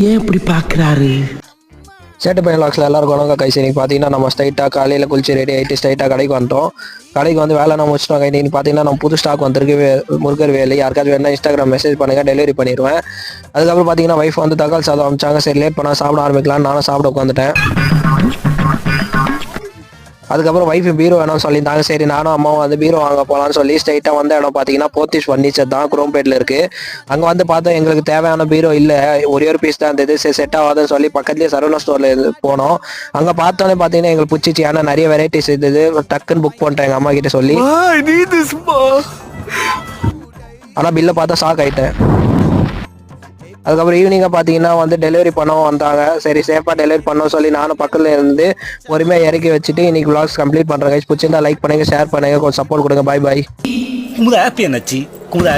ஏன் இப்படி பார்க்குறாரு? சேட்டு பையன் லாக்ஸில் எல்லாருக்கும் வணக்கம் கைஸ். இன்னைக்கு பார்த்தீங்கன்னா நம்ம ஸ்ட்ரைட்டாக காலையில் குளிச்சு ரெடி ஆகிட்டு ஸ்ட்ரைட்டாக கடைக்கு வந்துட்டோம். கடைக்கு வந்து வேலை நம்ம முடிச்சிட்டோம். இன்னைக்கு பார்த்தீங்கன்னா நம்ம புது ஸ்டாக் வந்திருக்கு முருகர் வேலை. யாருக்காச்சும் வேணா இன்ஸ்டாகிராம் மெசேஜ் பண்ணுங்கள், டெலிவரி பண்ணிடுவேன். அதுக்கப்புறம் பார்த்தீங்கன்னா வைஃப் வந்து தக்காளி சாதம் அமிச்சாங்க. சரி லேட் பண்ணால் சாப்பிட ஆரம்பிக்கலாம்னு நானும் சாப்பிட உட்காந்துட்டேன். அதுக்கப்புறம் வைஃப் பீரோ வேணும்னு சொல்லியிருந்தாங்க. சரி நானும் அம்மாவும் வந்து பீரோ வாங்க போகலான்னு சொல்லி ஸ்ட்ரைட்டாக வந்த இடம் பார்த்தீங்கன்னா போத்தீஸ் ஃபர்னிச்சர் தான், குரோம்பேட்டில் இருக்குது. அங்கே வந்து பார்த்தா எங்களுக்கு தேவையான பீரோ இல்லை, ஒரே ஒரு பீஸ் தான் இருந்தது. சரி செட் ஆகாதுன்னு சொல்லி பக்கத்துலேயே சரவணா ஸ்டோரில் போனோம். அங்கே பார்த்தோன்னே பார்த்தீங்கன்னா எங்களுக்கு பிடிச்சிச்சு. ஏன்னா நிறைய வெரைட்டிஸ் இருந்தது. டக்குன்னு புக் பண்ணிட்டேன் எங்கள் அம்மா கிட்ட சொல்லி. ஆனால் பில்லை பார்த்தா ஷாக் ஆகிட்டேன். அதுக்கப்புறம் ஈவினிங்காக பார்த்தீங்கன்னா வந்து டெலிவரி பண்ணவும் வந்தாங்க. சரி சேஃபாக டெலிவரி பண்ணோம் சொல்லி நானும் பக்கத்தில் இருந்து பொறுமையாக இறக்கி வச்சுட்டு இன்னைக்கு vlogs கம்ப்ளீட் பண்ணுறேன். பிடிச்சிருந்தா லைக் பண்ணுங்கள், ஷேர் பண்ணுங்கள், கொஞ்சம் சப்போர்ட் கொடுங்க. பாய் பாய். குமுத ஹாப்பி என்னாச்சு? குமுத